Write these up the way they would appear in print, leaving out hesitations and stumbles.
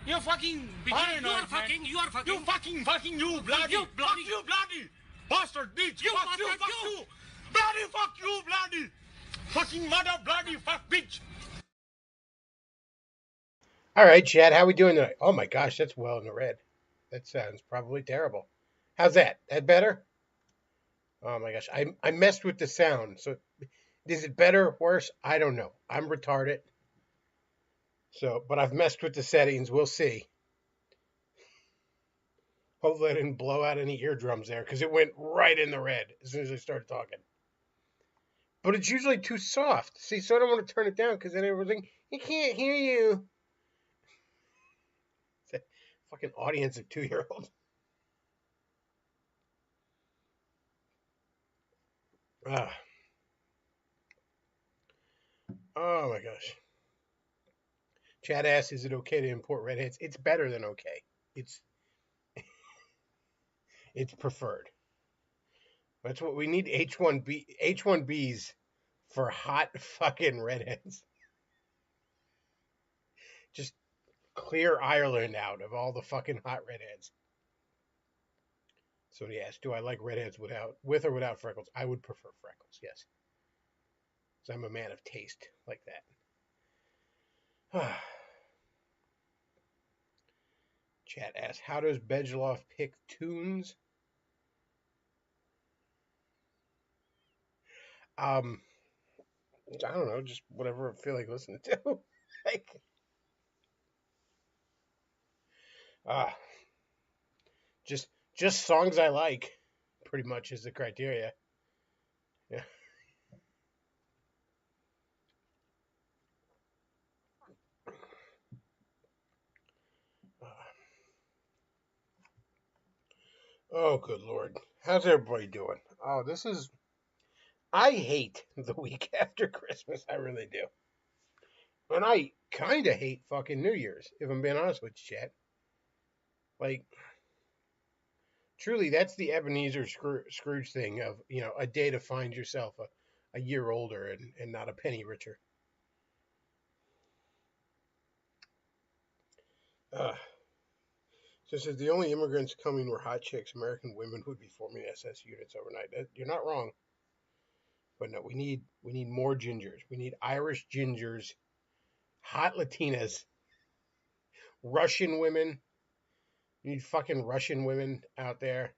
You fucking You are fucking. You fucking, you bloody. You bloody. Fuck you, bloody. Bastard, bitch. You Fuck you, bastard, fuck you. you. Bloody, fuck you, bloody. Fucking mother, bloody, fuck, bitch. All right, Chad, how we doing tonight? Oh my gosh, that's well in the red. That sounds probably terrible. How's that? That better? Oh my gosh, I messed with the sound. So is it better or worse? I don't know. I'm retarded. So, but I've messed with the settings. We'll see. Hopefully I didn't blow out any eardrums there because it went right in the red as soon as I started talking. But it's usually too soft. See, so I don't want to turn it down because then everyone's like, he can't hear you. It's a fucking audience of 2-year-olds. Ah. Oh my gosh. Chad asks, is it okay to import redheads? It's better than okay. It's preferred. That's what we need. H1Bs for hot fucking redheads. Just clear Ireland out of all the fucking hot redheads. So he asked, do I like redheads with or without freckles? I would prefer freckles, yes. Because I'm a man of taste like that. Chat asks, how does Bedgeloff pick tunes? I don't know, just whatever I feel like listening to. Like, just songs I like, pretty much is the criteria. Yeah. Oh, good Lord. How's everybody doing? Oh, I hate the week after Christmas. I really do. And I kind of hate fucking New Year's, if I'm being honest with you, chat. Like, truly, that's the Ebenezer Scrooge thing of, a day to find yourself a year older and not a penny richer. So it says the only immigrants coming were hot chicks. American women would be forming SS units overnight. You're not wrong. But no, we need more gingers. We need Irish gingers, hot Latinas, Russian women. You need fucking Russian women out there.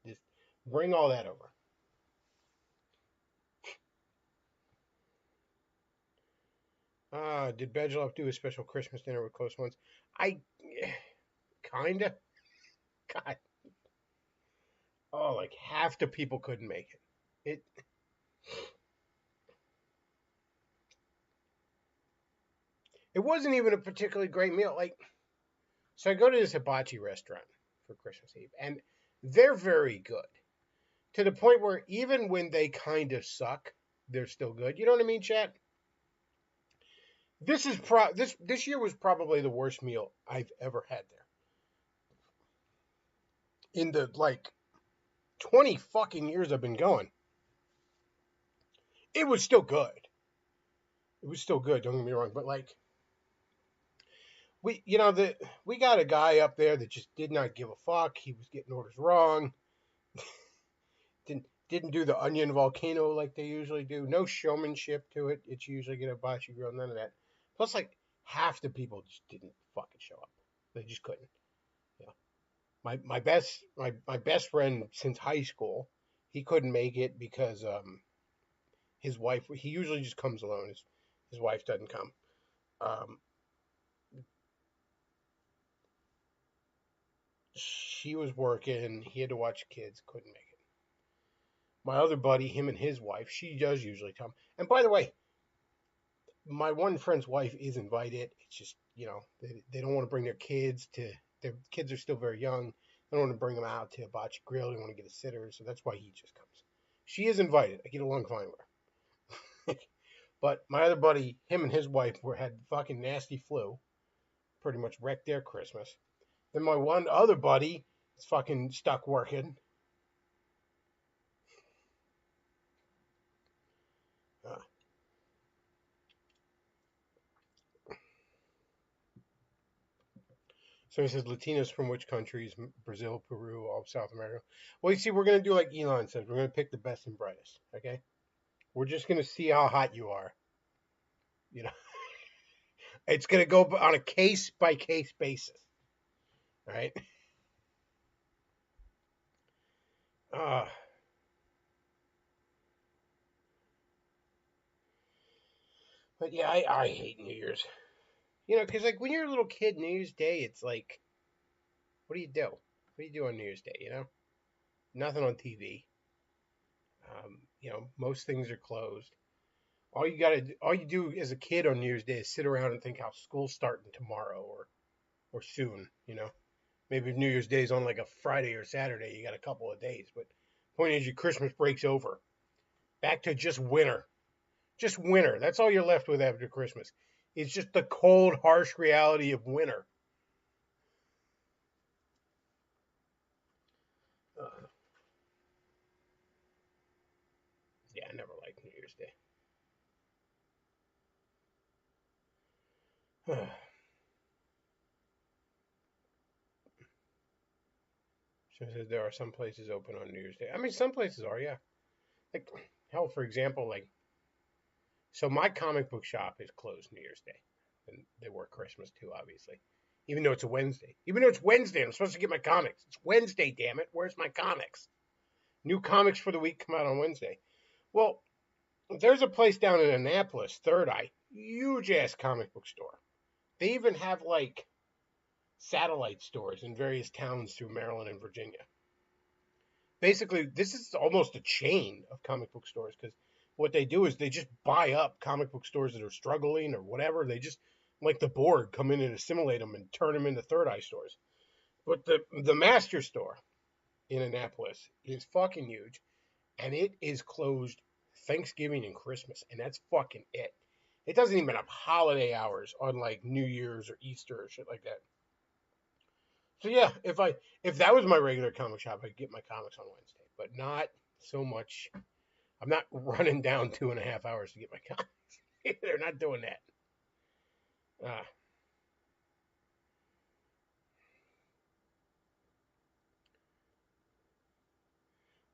Just bring all that over. Did Bedgeloff do a special Christmas dinner with close ones? Kinda. God. Oh, like half the people couldn't make it. It wasn't even a particularly great meal. Like, so I go to this hibachi restaurant for Christmas Eve, and they're very good. To the point where even when they kind of suck, they're still good. You know what I mean, chat? This year was probably the worst meal I've ever had there. In the 20 fucking years I've been going. It was still good. It was still good, don't get me wrong, but we got a guy up there that just did not give a fuck. He was getting orders wrong. Didn't do the onion volcano like they usually do. No showmanship to it. It's usually get a hibachi grill, none of that. Plus, half the people just didn't fucking show up. They just couldn't. Yeah. My best friend since high school, he couldn't make it because his wife. He usually just comes alone. His wife doesn't come. She was working. He had to watch kids. Couldn't make it. My other buddy, him and his wife, she does usually come. And by the way, my one friend's wife is invited. It's just, they don't want to bring their kids their kids are still very young. They don't want to bring them out to a hibachi grill. They want to get a sitter. So that's why he just comes. She is invited. I get along fine with her. But my other buddy, him and his wife had fucking nasty flu. Pretty much wrecked their Christmas. Then my one other buddy is fucking stuck working. So he says Latinos from which countries? Brazil, Peru, all of South America. Well, you see, we're going to do like Elon says. We're going to pick the best and brightest. Okay. We're just going to see how hot you are. You know, it's going to go on a case by case basis. All right. Uh, but yeah, I hate New Year's. You know, because like when you're a little kid, New Year's Day, it's like, what do you do? What do you do on New Year's Day? You know, nothing on TV. You know, most things are closed. All you do as a kid on New Year's Day is sit around and think how school's starting tomorrow or soon. You know, maybe if New Year's Day is on like a Friday or Saturday, you got a couple of days. But point is, your Christmas break's over. Back to just winter. Just winter. That's all you're left with after Christmas. It's just the cold, harsh reality of winter. Uh, yeah, I never liked New Year's Day. So it says there are some places open on New Year's Day. I mean, some places are, yeah. Like, hell, for example, like, so my comic book shop is closed New Year's Day. And they work Christmas too, obviously. Even though it's a Wednesday. Even though it's Wednesday, I'm supposed to get my comics. It's Wednesday, damn it. Where's my comics? New comics for the week come out on Wednesday. Well, there's a place down in Annapolis, Third Eye, huge ass comic book store. They even have like satellite stores in various towns through Maryland and Virginia. Basically, this is almost a chain of comic book stores because what they do is they just buy up comic book stores that are struggling or whatever. They just, like the board, come in and assimilate them and turn them into Third Eye stores. But the master store in Annapolis is fucking huge, and it is closed Thanksgiving and Christmas, and that's fucking it. It doesn't even have holiday hours on like New Year's or Easter or shit like that. So yeah, if that was my regular comic shop, I'd get my comics on Wednesday, but not so much. I'm not running down 2.5 hours to get my comics. They're not doing that. Uh,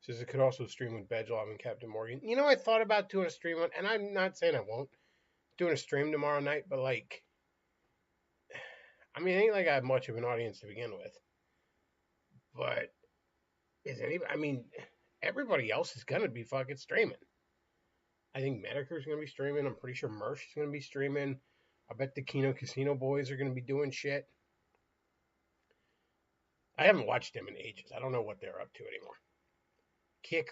Says it could also stream with Bedlove and Captain Morgan. You know, I thought about doing a stream on, and I'm not saying I won't, doing a stream tomorrow night, but like, I mean, it ain't like I have much of an audience to begin with. But is anybody? I mean, everybody else is gonna be fucking streaming. I think Medicare's gonna be streaming. I'm pretty sure Mersh is gonna be streaming. I bet the Kino Casino boys are gonna be doing shit. I haven't watched them in ages. I don't know what they're up to anymore. Kick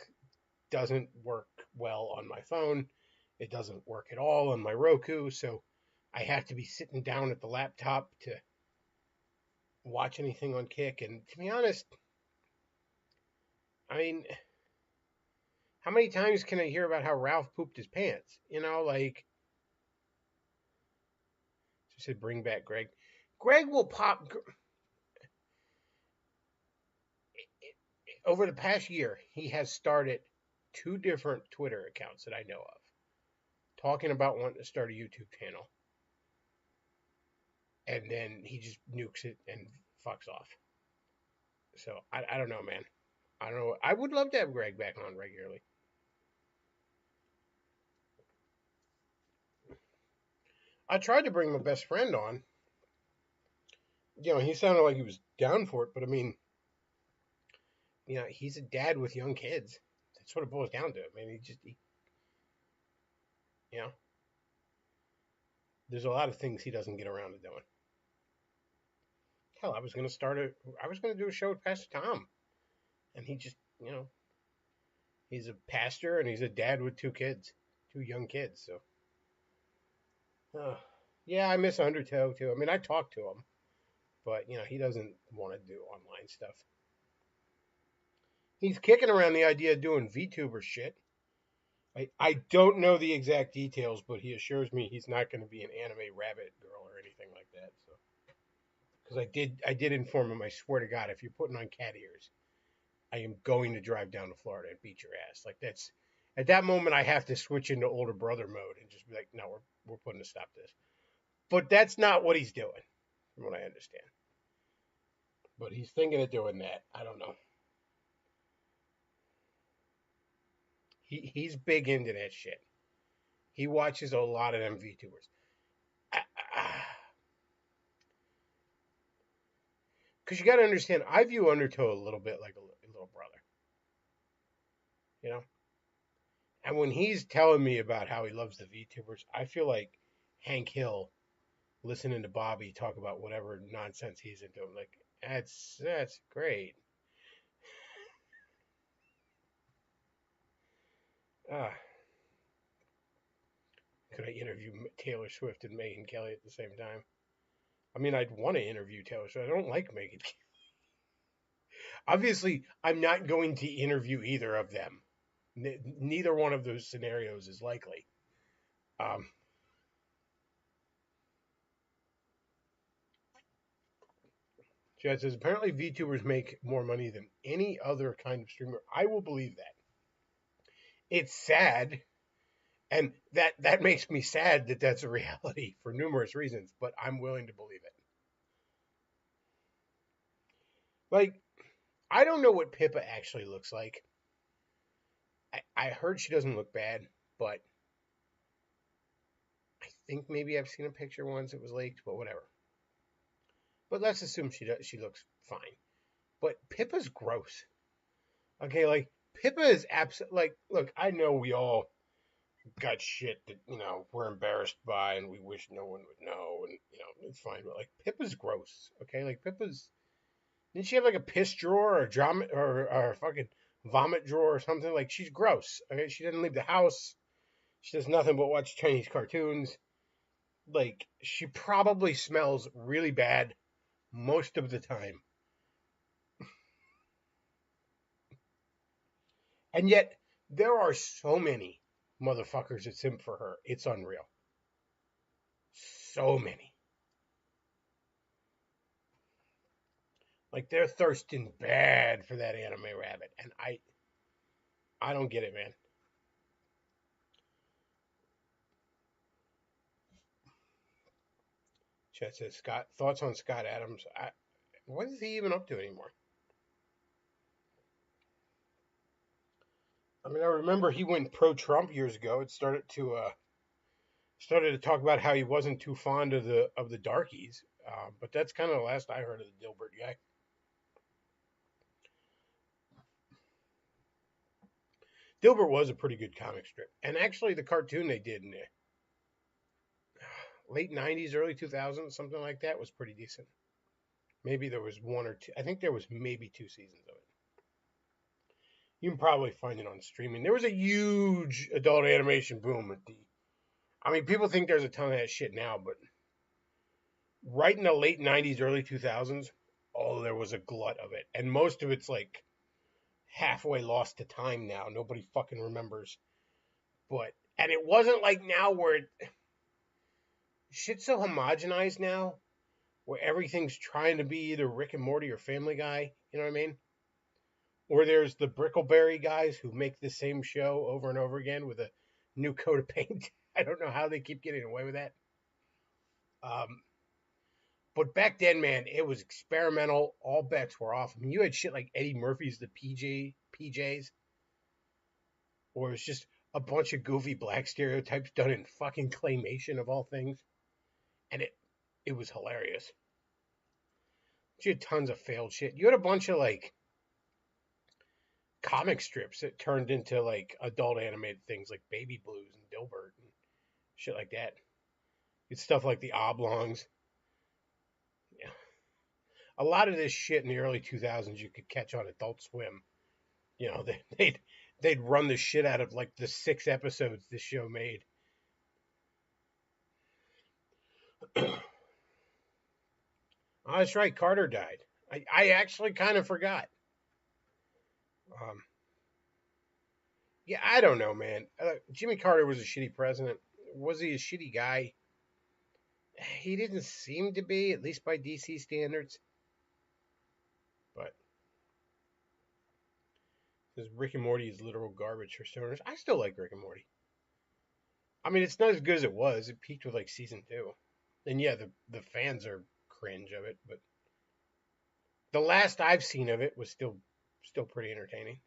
doesn't work well on my phone. It doesn't work at all on my Roku, so I have to be sitting down at the laptop to watch anything on Kick. And to be honest, I mean, how many times can I hear about how Ralph pooped his pants? You know, like, she said, bring back Greg. Greg will pop. Over the past year, he has started 2 different Twitter accounts that I know of, talking about wanting to start a YouTube channel. And then he just nukes it and fucks off. So, I don't know, man. I don't know. I would love to have Greg back on regularly. I tried to bring my best friend on. You know, he sounded like he was down for it, but I mean, you know, he's a dad with young kids. That's what it boils down to. I mean, you know, there's a lot of things he doesn't get around to doing. Hell, I was going to do a show with Pastor Tom. And he just, you know, he's a pastor and he's a dad with 2 kids, 2 young kids. So, yeah, I miss Undertow too. I mean, I talk to him, but, you know, he doesn't want to do online stuff. He's kicking around the idea of doing VTuber shit. I don't know the exact details, but he assures me he's not going to be an anime rabbit girl or anything like that. So, because I did inform him. I swear to God, if you're putting on cat ears, I am going to drive down to Florida and beat your ass. Like that's at that moment I have to switch into older brother mode and just be like, no, we're putting a stop to this. But that's not what he's doing, from what I understand. but he's thinking of doing that. I don't know. He's big into that shit. He watches a lot of them VTubers. Because you got to understand, I view Undertow a little bit like a little brother, you know. And when he's telling me about how he loves the VTubers, I feel like Hank Hill listening to Bobby talk about whatever nonsense he's into. I'm like, that's great. Ah, could I interview Taylor Swift and Megyn Kelly at the same time? I mean, I'd want to interview Taylor Swift. I don't like Megyn Kelly. Obviously, I'm not going to interview either of them. Neither one of those scenarios is likely. Um, Chad says apparently VTubers make more money than any other kind of streamer. I will believe that. It's sad, and that makes me sad that that's a reality for numerous reasons. But I'm willing to believe it. Like, I don't know what Pippa actually looks like. I heard she doesn't look bad, but I think maybe I've seen a picture once. It was leaked, but whatever. But let's assume she looks fine. But Pippa's gross. Okay, like Pippa is absolutely like. Look, I know we all got shit that we're embarrassed by, and we wish no one would know, and it's fine. But like Pippa's gross. Okay, like Pippa's. Didn't she have like a piss drawer or or a fucking vomit drawer or something? Like she's gross. Okay, she doesn't leave the house. She does nothing but watch Chinese cartoons. Like she probably smells really bad most of the time. And yet, there are so many motherfuckers that simp for her. It's unreal. So many. Like they're thirsting bad for that anime rabbit, and I don't get it, man. Chet says Scott thoughts on Scott Adams. What is he even up to anymore? I mean, I remember he went pro-Trump years ago. It started to talk about how he wasn't too fond of the darkies, but that's kind of the last I heard of the Dilbert guy. Dilbert was a pretty good comic strip, and actually the cartoon they did in the late '90s, early 2000s, something like that, was pretty decent. Maybe there was one or two. I think there was maybe 2 seasons of it. You can probably find it on streaming. There was a huge adult animation boom at the. I mean, people think there's a ton of that shit now, but right in the late '90s, early 2000s, oh, there was a glut of it, and most of it's like halfway lost to time now. Nobody fucking remembers. And it wasn't like now where shit's so homogenized now, where everything's trying to be either Rick and Morty or Family Guy. You know what I mean? Or there's the Brickleberry guys who make the same show over and over again with a new coat of paint. I don't know how they keep getting away with that. But back then, man, it was experimental. All bets were off. I mean, you had shit like Eddie Murphy's The PJs, or it was just a bunch of goofy black stereotypes done in fucking claymation of all things, and it was hilarious. You had tons of failed shit. You had a bunch of like comic strips that turned into like adult animated things like Baby Blues and Dilbert and shit like that. It's stuff like the Oblongs. Yeah. A lot of this shit in the early 2000s you could catch on Adult Swim. They'd run the shit out of like the 6 episodes this show made. Oh, that's right. Carter died. I actually kind of forgot. Yeah, I don't know, man. Jimmy Carter was a shitty president. Was he a shitty guy? He didn't seem to be, at least by DC standards. But says Rick and Morty is literal garbage for stoners. I still like Rick and Morty. I mean, it's not as good as it was. It peaked with like season 2, and yeah, the fans are cringe of it, but The last I've seen of it was still pretty entertaining.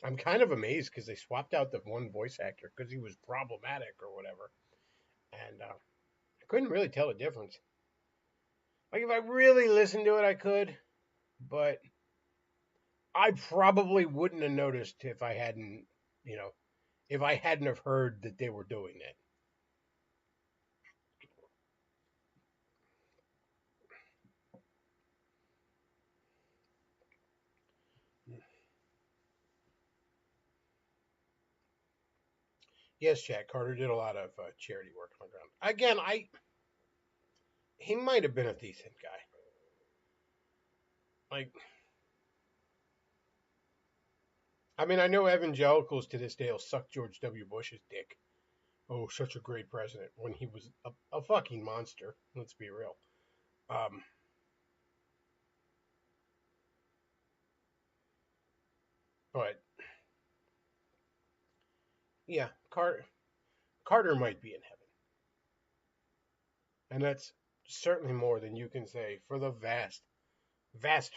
I'm kind of amazed because they swapped out the one voice actor because he was problematic or whatever, and I couldn't really tell the difference. Like if I really listened to it, I could, but I probably wouldn't have noticed if I hadn't, you know, if I hadn't have heard that they were doing it. Yes, Chad Carter did a lot of charity work on the ground. Again, he might have been a decent guy. Like, I mean, I know evangelicals to this day will suck George W. Bush's dick. Oh, such a great president when he was a fucking monster. Let's be real. Um, but yeah, Carter might be in heaven, and that's certainly more than you can say for the vast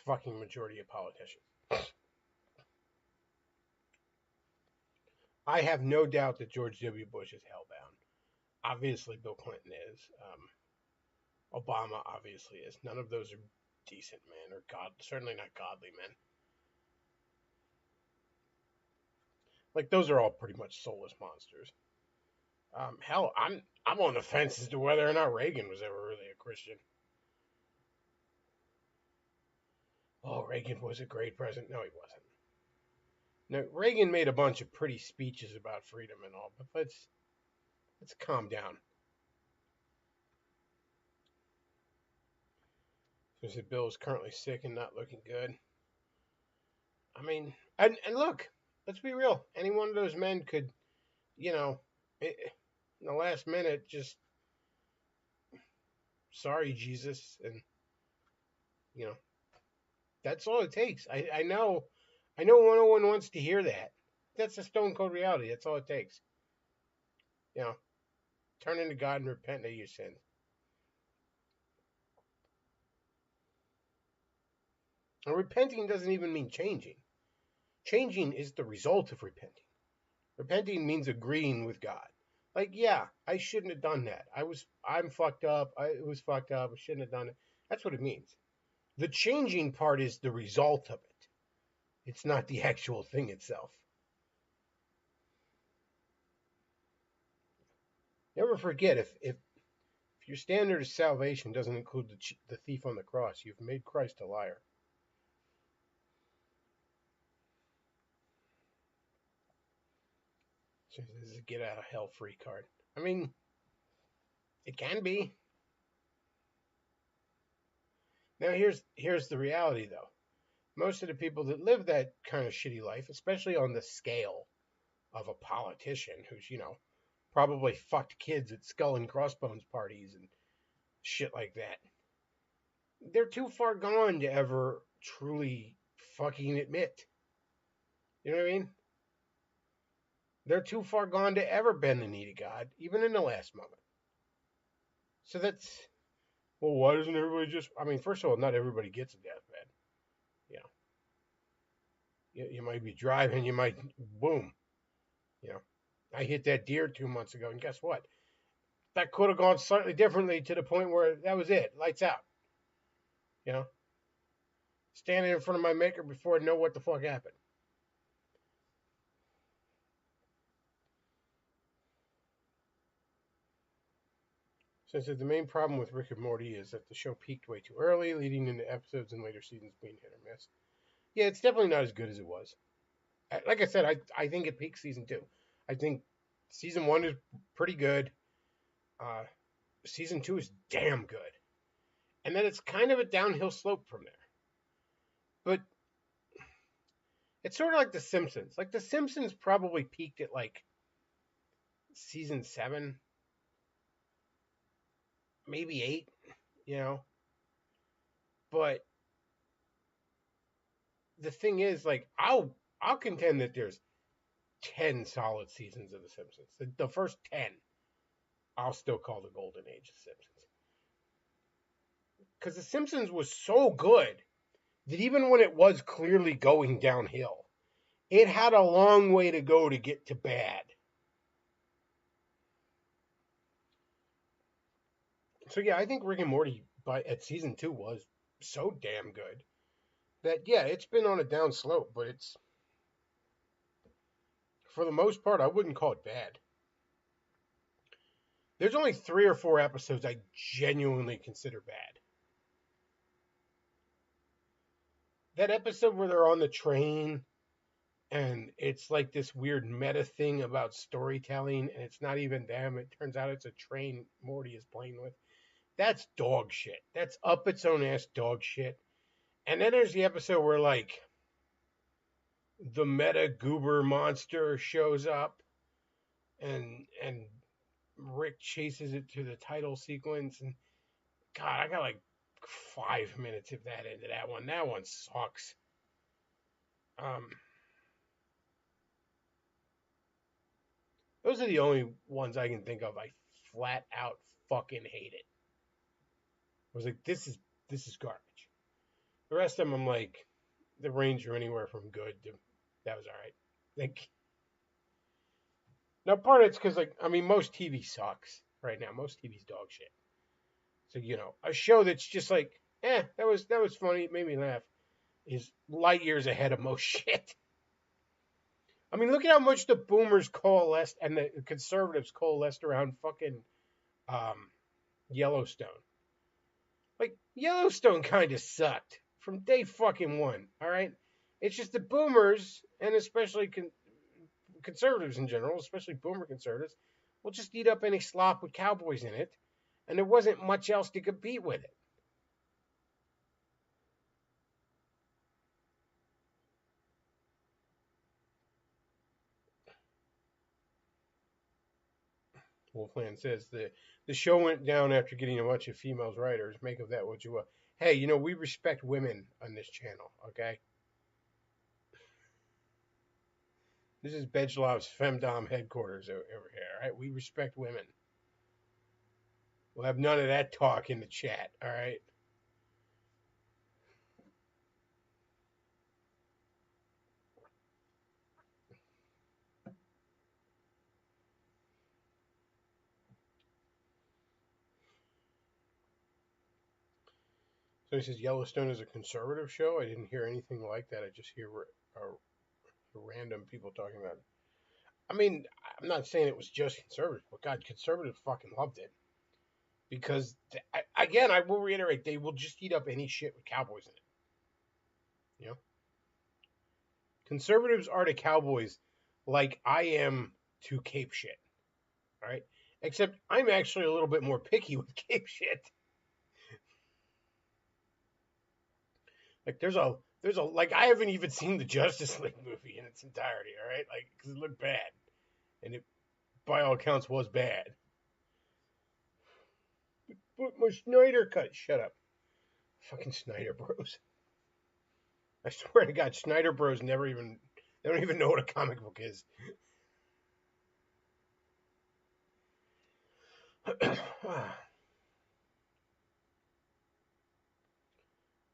fucking majority of politicians. I have no doubt that George W. Bush is hellbound. Obviously, Bill Clinton is. Obama obviously is. None of those are decent men or certainly not godly men. Like those are all pretty much soulless monsters. Hell, I'm on the fence as to whether or not Reagan was ever really a Christian. Oh, Reagan was a great president. No, he wasn't. No, Reagan made a bunch of pretty speeches about freedom and all, but let's calm down. So Bill is currently sick and not looking good. I mean, and look, let's be real. Any one of those men could, you know, in the last minute, just sorry, Jesus, and you know, that's all it takes. I know 101 wants to hear that. That's a stone cold reality. That's all it takes. You know, turn into God and repent of your sins. And repenting doesn't even mean changing. Changing is the result of repenting. Repenting means agreeing with God. Like, yeah, I shouldn't have done that. I'm fucked up. It was fucked up. I shouldn't have done it. That's what it means. The changing part is the result of it. It's not the actual thing itself. Never forget, if your standard of salvation doesn't include the thief on the cross, you've made Christ a liar. So this is a get out of hell free card. I mean, it can be. Now here's the reality though. Most of the people that live that kind of shitty life, especially on the scale of a politician who's, probably fucked kids at skull and crossbones parties and shit like that. They're too far gone to ever truly fucking admit. You know what I mean? They're too far gone to ever bend the knee to God, even in the last moment. So well, why doesn't everybody just, I mean, first of all, not everybody gets a deathbed. You might be driving, you might, boom. I hit that deer 2 months ago, and guess what? That could have gone slightly differently to the point where that was it, lights out. Standing in front of my maker before I know what the fuck happened. Since the main problem with Rick and Morty is that the show peaked way too early, leading into episodes and later seasons being hit or miss. Yeah, it's definitely not as good as it was. Like I said, I think it peaked season 2. I think season 1 is pretty good. Season 2 is damn good. And then it's kind of a downhill slope from there. But it's sort of like The Simpsons. Like The Simpsons probably peaked at like season 7, maybe 8, But the thing is, like, I'll contend that there's 10 solid seasons of The Simpsons. The first 10, I'll still call the golden age of The Simpsons. Because The Simpsons was so good that even when it was clearly going downhill, it had a long way to go to get to bad. So yeah, I think Rick and Morty at season 2 was so damn good that yeah, it's been on a down slope, but it's, for the most part, I wouldn't call it bad. There's only 3 or 4 episodes I genuinely consider bad. That episode where they're on the train and it's like this weird meta thing about storytelling, and it's not even them. It turns out it's a train Morty is playing with. That's dog shit. That's up its own ass dog shit. And then there's the episode where, like, the meta goober monster shows up and Rick chases it to the title sequence. And God, I got like 5 minutes of that into that one. That one sucks. Those are the only ones I can think of I flat out fucking hate it. I was like, this is garbage. The rest of them, I'm like, the range are anywhere from good to that was all right. Like, now part of it's because, like, I mean, most TV sucks right now. Most TV's dog shit. So, you know, a show that's just like, that was funny, it made me laugh, is light years ahead of most shit. I mean, look at how much the boomers coalesced and the conservatives coalesced around fucking Yellowstone. Like, Yellowstone kind of sucked from day fucking one, all right? It's just the boomers, and especially conservatives in general, especially boomer conservatives, will just eat up any slop with cowboys in it, and there wasn't much else to compete with it. Wolfland says the show went down after getting a bunch of females writers. Make of that what you will. Hey, you know, we respect women on this channel, okay? This is Bedgelov's Femdom headquarters over here, all right? We respect women. We'll have none of that talk in the chat, all right? So he says Yellowstone is a conservative show. I didn't hear anything like that. I just hear random people talking about it. I mean, I'm not saying it was just conservative, but God, conservatives fucking loved it. Because, again, I will reiterate, they will just eat up any shit with cowboys in it. You know? Conservatives are to cowboys like I am to Cape shit. All right? Except I'm actually a little bit more picky with Cape shit. Like, there's a like, I haven't even seen the Justice League movie in its entirety, all right? Like, because it looked bad. And it, by all accounts, was bad. But my Snyder cut. Shut up. Fucking Snyder Bros. I swear to God, Snyder Bros they don't even know what a comic book is.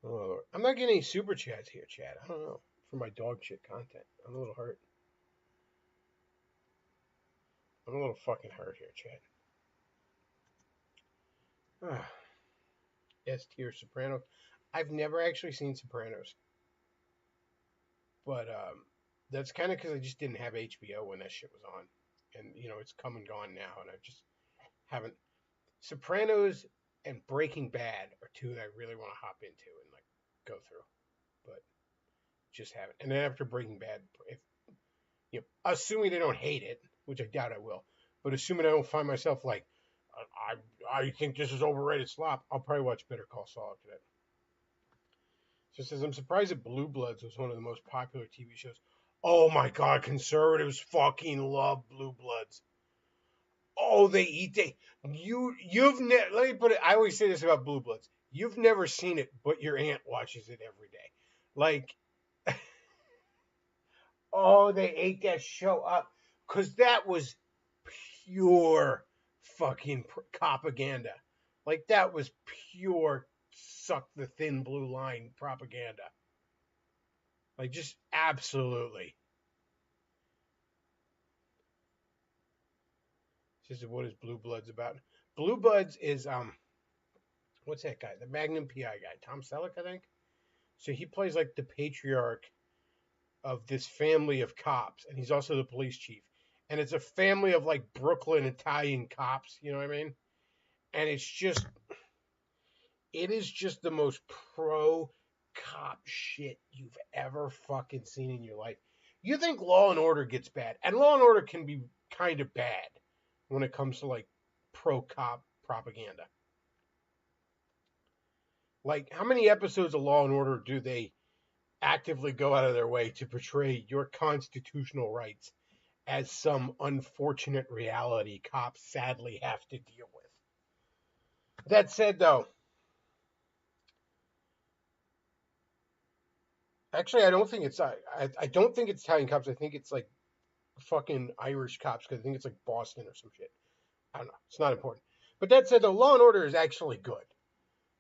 Oh, I'm not getting any super chats here, chat. I don't know. For my dog shit content. I'm a little hurt. I'm a little fucking hurt here, chat. S tier Sopranos. I've never actually seen Sopranos. But that's kind of because I just didn't have HBO when that shit was on. And, you know, it's come and gone now. And I just haven't. Sopranos and Breaking Bad are two that I really want to hop into and, like, go through. But just haven't. And then after Breaking Bad, if, you know, assuming I don't hate it, which I doubt I will, but assuming I don't find myself like, I think this is overrated slop, I'll probably watch Better Call Saul after that. So it says, I'm surprised that Blue Bloods was one of the most popular TV shows. Oh my God, conservatives fucking love Blue Bloods. Oh, they eat you've never, let me put it, I always say this about Blue Bloods. You've never seen it, but your aunt watches it every day. Like, Oh, they ate that show up because that was pure fucking propaganda. Like that was pure suck the thin blue line propaganda. Like just absolutely. This is what is Blue Bloods about. Blue Bloods is what's that guy? The Magnum PI guy, Tom Selleck, I think. So he plays like the patriarch of this family of cops, and he's also the police chief. And it's a family of like Brooklyn Italian cops, you know what I mean? And it is just the most pro cop shit you've ever fucking seen in your life. You think Law and Order gets bad, and Law and Order can be kind of bad when it comes to like pro cop propaganda. Like, how many episodes of Law and Order do they actively go out of their way to portray your constitutional rights as some unfortunate reality cops sadly have to deal with? That said, though, actually, I don't think it's I don't think it's Italian cops. I think it's like fucking Irish cops because I think it's like Boston or some shit. I don't know. It's not important. But that said, though, Law and Order is actually good.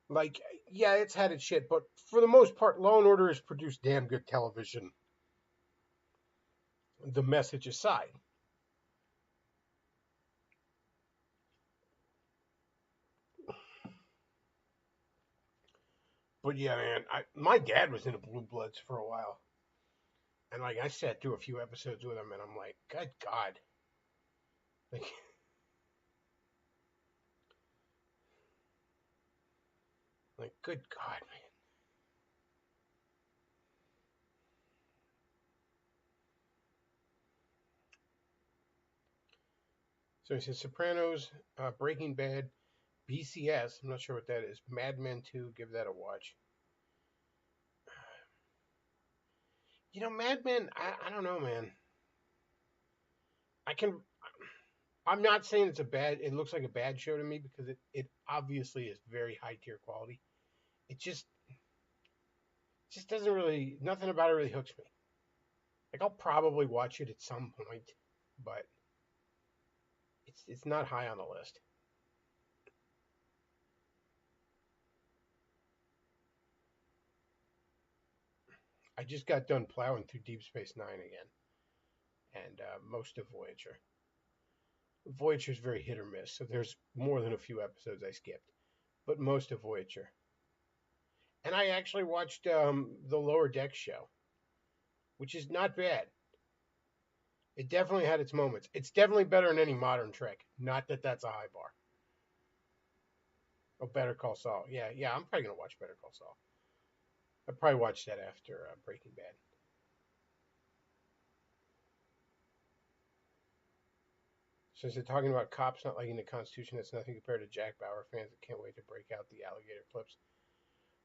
Like, yeah, it's had its shit, but for the most part, Law and Order has produced damn good television. The message aside. But yeah, man, my dad was into Blue Bloods for a while. And like I sat through a few episodes with him and I'm like, good God. Like, good God, man. So he says Sopranos, Breaking Bad, BCS. I'm not sure what that is. Mad Men 2, give that a watch. You know, Mad Men, I don't know, man. I'm not saying it looks like a bad show to me because it obviously is very high tier quality. It just doesn't really, nothing about it really hooks me. Like, I'll probably watch it at some point, but it's not high on the list. I just got done plowing through Deep Space Nine again, and most of Voyager. Voyager's very hit or miss, so there's more than a few episodes I skipped, but most of Voyager. And I actually watched the Lower Deck show, which is not bad. It definitely had its moments. It's definitely better than any modern Trek. Not that that's a high bar. Oh, Better Call Saul. Yeah, I'm probably gonna watch Better Call Saul. I'll probably watch that after Breaking Bad. Since they're talking about cops not liking the Constitution, that's nothing compared to Jack Bauer fans that can't wait to break out the alligator clips.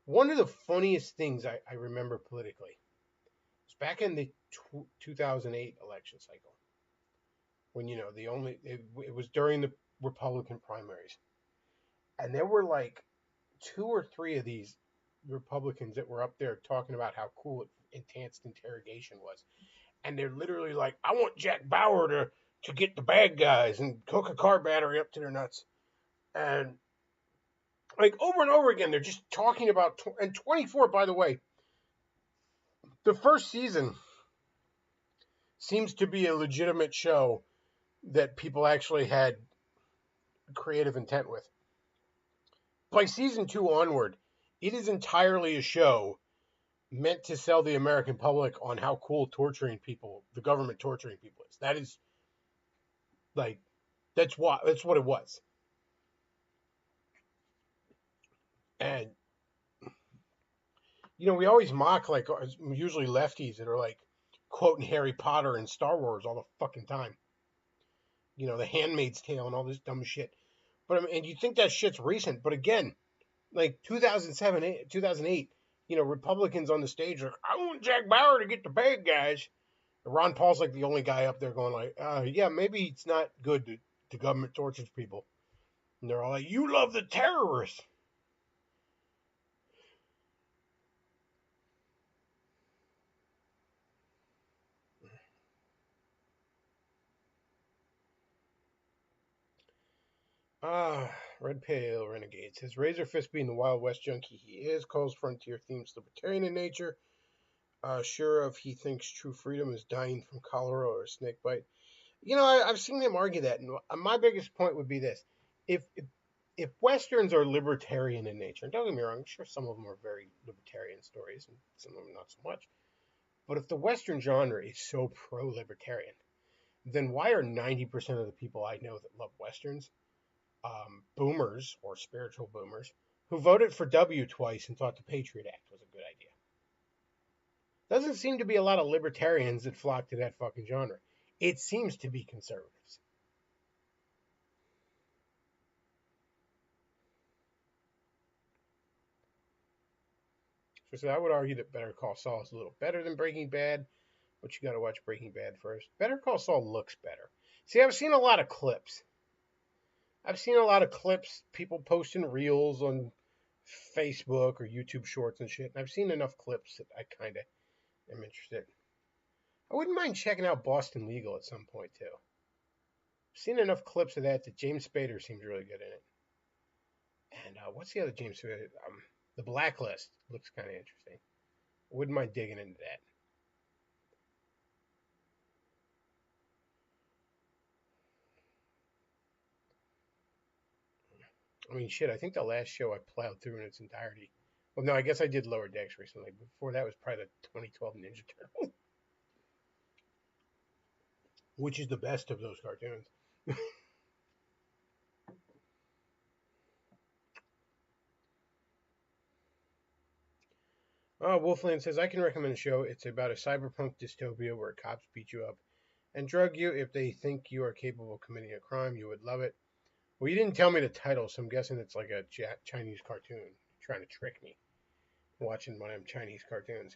One of the funniest things I remember politically was back in the 2008 election cycle, when it was during the Republican primaries, and there were like two or three of these Republicans that were up there talking about how cool enhanced interrogation was, and they're literally like, "I want Jack Bauer to get the bad guys and hook a car battery up to their nuts," and like over and over again, they're just talking about. And 24, by the way, the first season seems to be a legitimate show that people actually had creative intent with. By season 2 onward, it is entirely a show meant to sell the American public on how cool the government torturing people is. That is like that's what it was. And we always mock like usually lefties that are like quoting Harry Potter and Star Wars all the fucking time. The Handmaid's Tale and all this dumb shit. But I mean, and you think that shit's recent, but again, like 2008, Republicans on the stage are, I want Jack Bauer to get the bad guys. Ron Paul's like the only guy up there going like, yeah, maybe it's not good the government tortures people. And they're all like, you love the terrorists. Red Pale Renegade says Razor Fist being the Wild West junkie he is, calls frontier themes libertarian in nature. Sure of he thinks true freedom is dying from cholera or a snake bite. You know, I've seen him argue that, and my biggest point would be this: if westerns are libertarian in nature, and don't get me wrong, I'm sure some of them are very libertarian stories, and some of them not so much. But if the western genre is so pro-libertarian, then why are 90% of the people I know that love westerns boomers or spiritual boomers who voted for W twice and thought the Patriot Act was a good idea? Doesn't seem to be a lot of libertarians that flock to that fucking genre. It seems to be conservatives. So I would argue that Better Call Saul is a little better than Breaking Bad, but you got to watch Breaking Bad first. Better Call Saul looks better. See, I've seen a lot of clips. People posting reels on Facebook or YouTube Shorts and shit. And I've seen enough clips that I kind of am interested. I wouldn't mind checking out Boston Legal at some point too. I've seen enough clips of that James Spader seems really good in it. And what's the other James Spader? The Blacklist looks kind of interesting. I wouldn't mind digging into that. I mean, shit, I think the last show I plowed through in its entirety. Well, no, I guess I did Lower Decks recently. Before that was probably the 2012 Ninja Turtle, which is the best of those cartoons. Wolfland says, I can recommend a show. It's about a cyberpunk dystopia where cops beat you up and drug you. If they think you are capable of committing a crime, you would love it. Well, you didn't tell me the title, so I'm guessing it's like a Chinese cartoon. Trying to trick me. Watching one of them Chinese cartoons.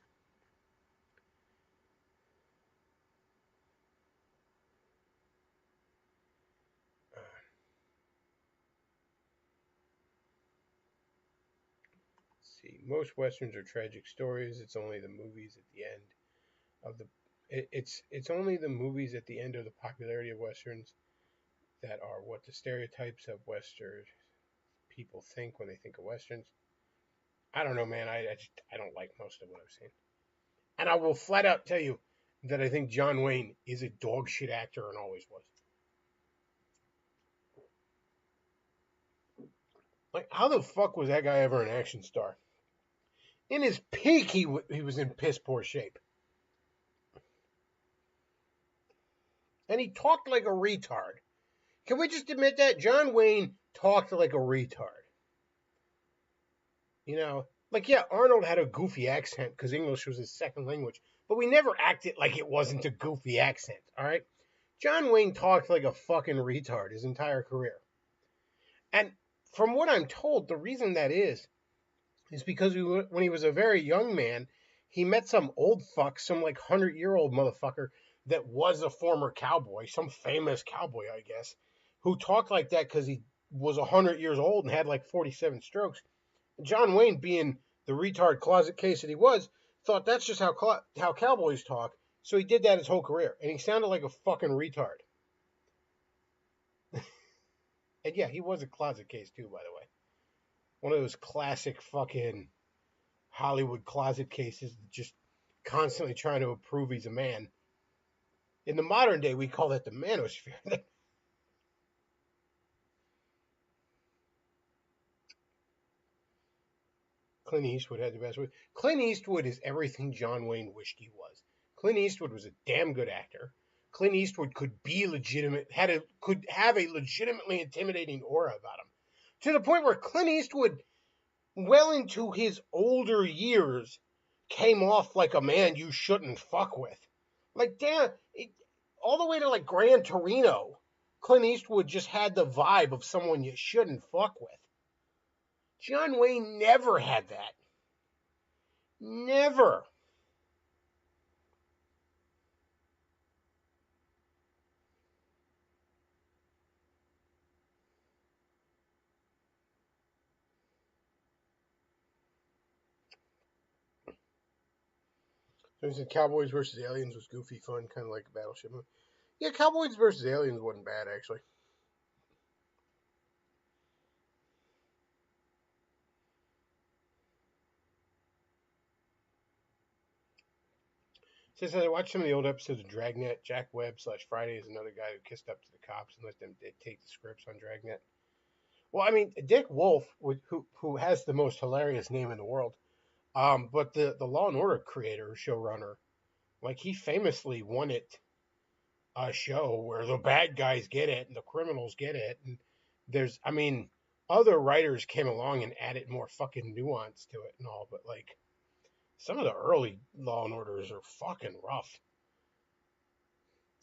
Let's see. Most westerns are tragic stories. It's only the movies at the end of the. It's only the movies at the end of the popularity of westerns that are what the stereotypes of Western people think when they think of westerns. I don't know, man. I don't like most of what I've seen, and I will flat out tell you that I think John Wayne is a dog shit actor and always was. Like, how the fuck was that guy ever an action star? In his peak, he was in piss poor shape, and he talked like a retard. Can we just admit that John Wayne talked like a retard? You know, like, yeah, Arnold had a goofy accent because English was his second language, but we never acted like it wasn't a goofy accent, all right? John Wayne talked like a fucking retard his entire career. And from what I'm told, the reason that is because when he was a very young man, he met some old fuck, some like 100-year-old motherfucker that was a former cowboy, some famous cowboy, I guess, who talked like that because he was 100 years old and had like 47 strokes. John Wayne, being the retard closet case that he was, thought that's just how cowboys talk. So he did that his whole career, and he sounded like a fucking retard. And yeah, he was a closet case too, by the way. One of those classic fucking Hollywood closet cases, just constantly trying to prove he's a man. In the modern day, we call that the manosphere. Clint Eastwood had the best way. Clint Eastwood is everything John Wayne wished he was. Clint Eastwood was a damn good actor. Clint Eastwood could be legitimate, could have a legitimately intimidating aura about him, to the point where Clint Eastwood, well into his older years, came off like a man you shouldn't fuck with. Like, damn, all the way to like Gran Torino, Clint Eastwood just had the vibe of someone you shouldn't fuck with. John Wayne never had that. Never. So he said Cowboys versus Aliens was goofy fun, kind of like a Battleship movie. Yeah, Cowboys versus Aliens wasn't bad, actually. Since I watched some of the old episodes of Dragnet, Jack Webb / Friday is another guy who kissed up to the cops and let them take the scripts on Dragnet. Well, I mean, Dick Wolf, who has the most hilarious name in the world, but the Law and Order creator, showrunner, like he famously wanted a show where the bad guys get it and the criminals get it, and I mean, other writers came along and added more fucking nuance to it and all, but like some of the early Law and Orders are fucking rough.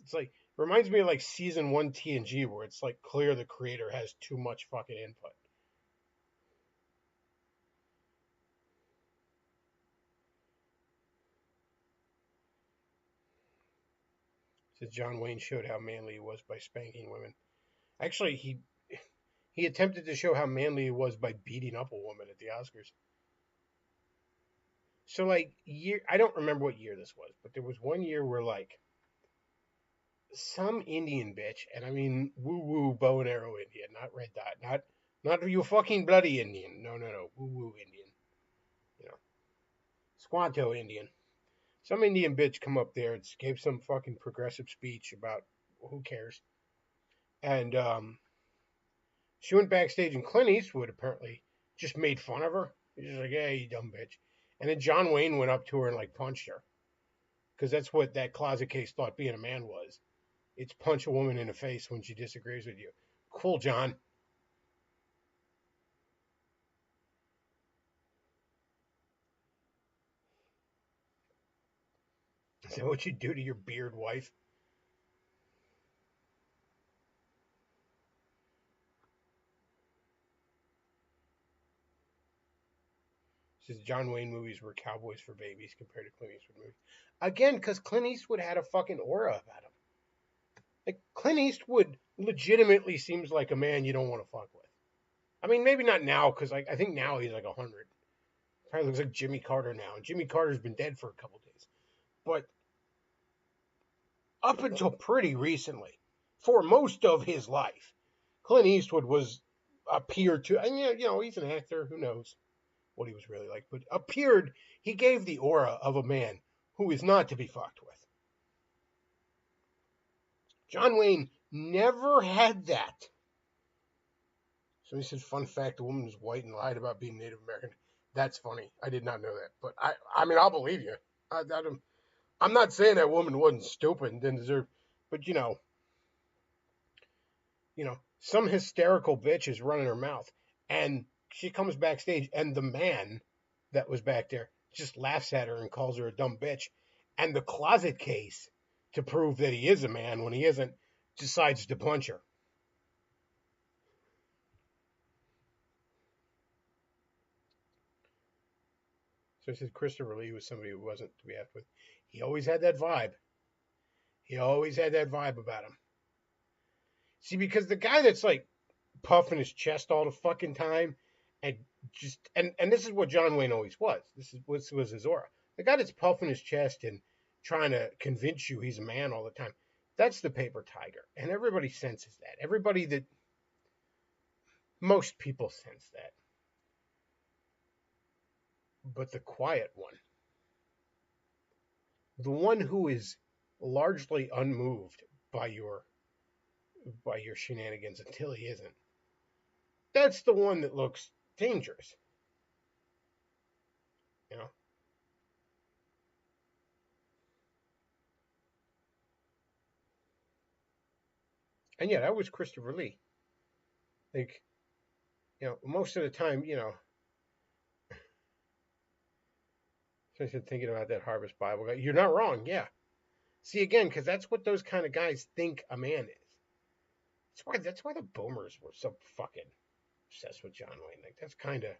It's like reminds me of like season 1 TNG where it's like clear the creator has too much fucking input. Says John Wayne showed how manly he was by spanking women. Actually, he attempted to show how manly he was by beating up a woman at the Oscars. So like I don't remember what year this was, but there was one year where like some Indian bitch, and I mean woo woo bow and arrow Indian, not red dot, not you fucking bloody Indian. No, woo woo Indian. You know, Squanto Indian. Some Indian bitch come up there and gave some fucking progressive speech about who cares, and she went backstage, and Clint Eastwood apparently just made fun of her. He's just like, "Hey, you dumb bitch," and then John Wayne went up to her and like punched her, because that's what that closet case thought being a man was. It's punch a woman in the face when she disagrees with you. Cool, John. Is that what you do to your beard wife? Says John Wayne movies were cowboys for babies compared to Clint Eastwood movies. Again, because Clint Eastwood had a fucking aura about him. Like Clint Eastwood legitimately seems like a man you don't want to fuck with. I mean, maybe not now, because like I think now he's like 100. Probably looks like Jimmy Carter now, and Jimmy Carter's been dead for a couple days. But up until pretty recently, for most of his life, Clint Eastwood appeared to, and he's an actor. Who knows what he was really like? But he gave the aura of a man who is not to be fucked with. John Wayne never had that. So he said, fun fact, the woman was white and lied about being Native American. That's funny. I did not know that. But I mean, I'll believe you. I'm not saying that woman wasn't stupid and didn't deserve, but some hysterical bitch is running her mouth, and she comes backstage, and the man that was back there just laughs at her and calls her a dumb bitch, and the closet case, to prove that he is a man when he isn't, decides to punch her. So he said Christopher Lee was somebody who wasn't to be effed with. He always had that vibe. He always had that vibe about him. See, because the guy that's like puffing his chest all the fucking time and this is what John Wayne always was. This was his aura. The guy that's puffing his chest and trying to convince you he's a man all the time. That's the paper tiger. And everybody senses that. Most people sense that. But the quiet one, the one who is largely unmoved by your shenanigans until he isn't, that's the one that looks dangerous. You know? And yeah, that was Christopher Lee. Like, most of the time, so I said thinking about that Harvest Bible guy. You're not wrong, yeah. See, again, because that's what those kind of guys think a man is. That's why the boomers were so fucking obsessed with John Wayne. Like, that's kind of...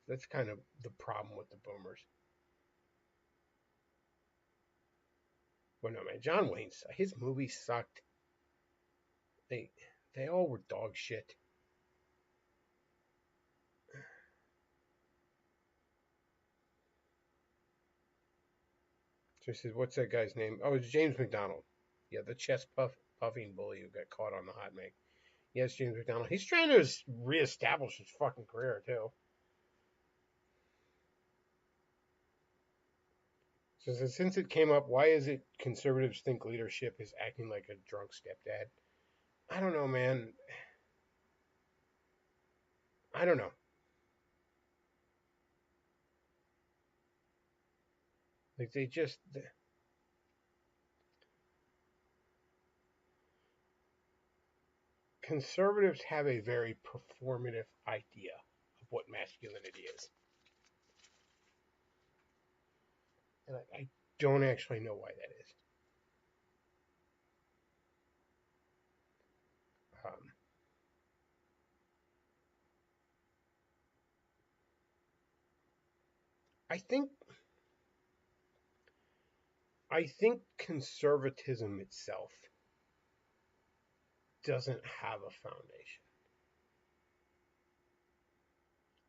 that's kind of the problem with the boomers. But no, man, John Wayne, his movies sucked. They all were dog shit. So he says, what's that guy's name? Oh, it's James McDonald. Yeah, the chest puff. Puffy and Bully who got caught on the hot mic. Yes, James McDonald. He's trying to reestablish his fucking career too. So since it came up, why is it conservatives think leadership is acting like a drunk stepdad? I don't know, man. I don't know. Like they just conservatives have a very performative idea of what masculinity is. And I don't actually know why that is. Um, I think conservatism itself doesn't have a foundation.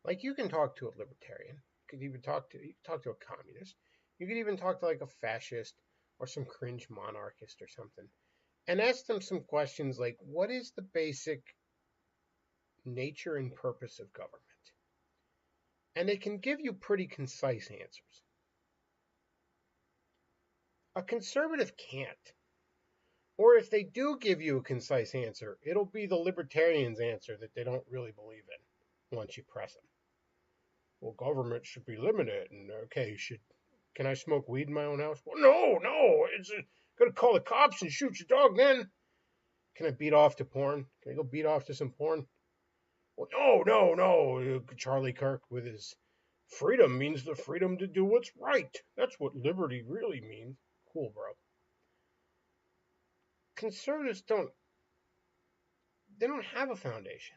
Like you can talk to a libertarian, you could even talk to a communist, you could even talk to like a fascist or some cringe monarchist or something, and ask them some questions like, what is the basic nature and purpose of government? And they can give you pretty concise answers. A conservative can't. Or if they do give you a concise answer, it'll be the libertarian's answer that they don't really believe in once you press them. Well, government should be limited, and okay, can I smoke weed in my own house? Well, no, it's gonna call the cops and shoot your dog then. Can I beat off to porn? Can I go beat off to some porn? Well, no. Charlie Kirk with his freedom means the freedom to do what's right. That's what liberty really means. Cool, bro. Conservatives don't have a foundation.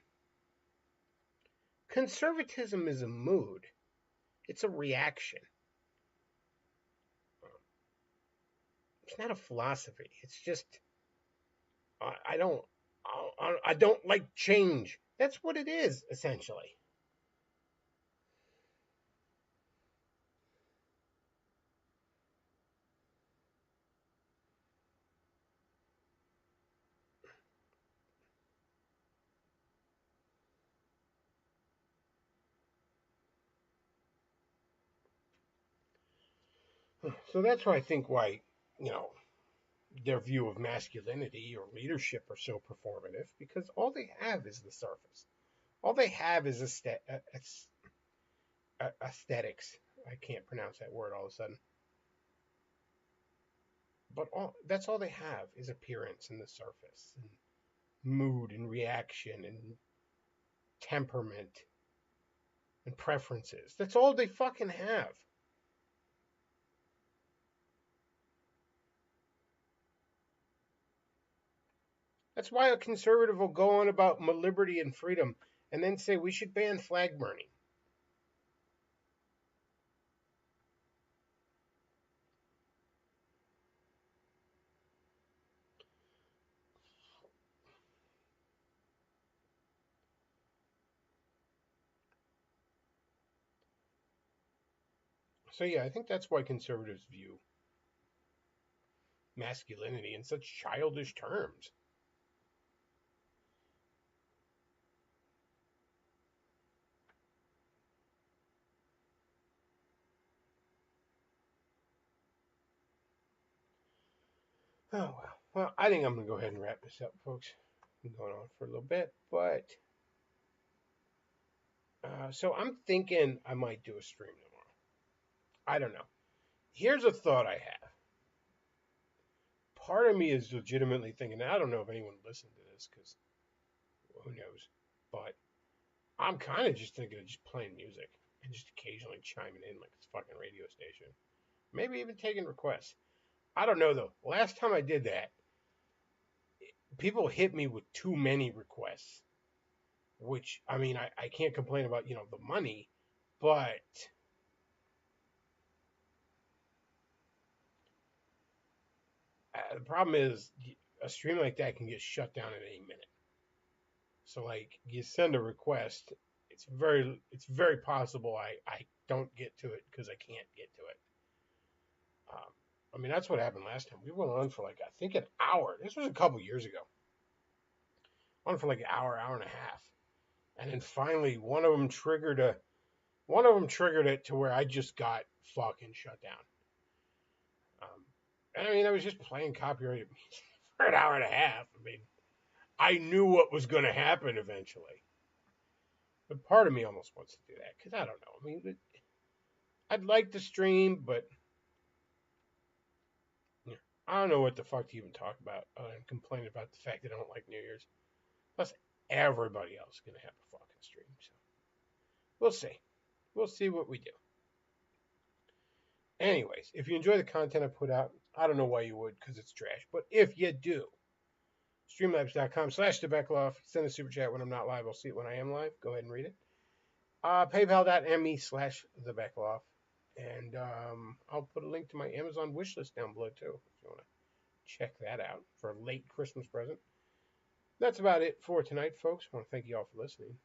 Conservatism is a mood. It's a reaction. It's not a philosophy. It's just I don't like change. That's what it is, essentially. So that's why I think their view of masculinity or leadership are so performative, because all they have is the surface. All they have is aesthetics. I can't pronounce that word all of a sudden. But that's all they have is appearance and the surface, and mood and reaction and temperament and preferences. That's all they fucking have. That's why a conservative will go on about liberty and freedom and then say we should ban flag burning. So yeah, I think that's why conservatives view masculinity in such childish terms. Oh well. Well, I think I'm gonna go ahead and wrap this up, folks. I'm going on for a little bit, but so I'm thinking I might do a stream tomorrow. I don't know. Here's a thought I have. Part of me is legitimately thinking, I don't know if anyone listened to this because who knows, but I'm kind of just thinking of just playing music and just occasionally chiming in like this fucking radio station. Maybe even taking requests. I don't know though. Last time I did that, people hit me with too many requests, which I mean, I can't complain about, the money, but the problem is a stream like that can get shut down at any minute. So like you send a request, it's very possible I don't get to it because I can't get to it. I mean, that's what happened last time. We went on for like, I think an hour. This was a couple years ago. On for like an hour, hour and a half. And then finally, one of them triggered it to where I just got fucking shut down. And I mean, I was just playing copyrighted music for an hour and a half. I mean, I knew what was going to happen eventually. But part of me almost wants to do that because I don't know. I mean, I'd like to stream, but yeah, I don't know what the fuck to even talk about and complain about the fact that I don't like New Year's. Plus, everybody else is going to have a fucking stream. So we'll see. We'll see what we do. Anyways, if you enjoy the content I put out, I don't know why you would because it's trash. But if you do, streamlabs.com/thebeckoff. Send a super chat when I'm not live. I'll see it when I am live. Go ahead and read it. PayPal.me/thebeckoff. And I'll put a link to my Amazon wishlist down below too if you want to check that out for a late Christmas present. That's about it for tonight, folks. I want to thank you all for listening.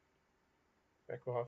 Beckoff.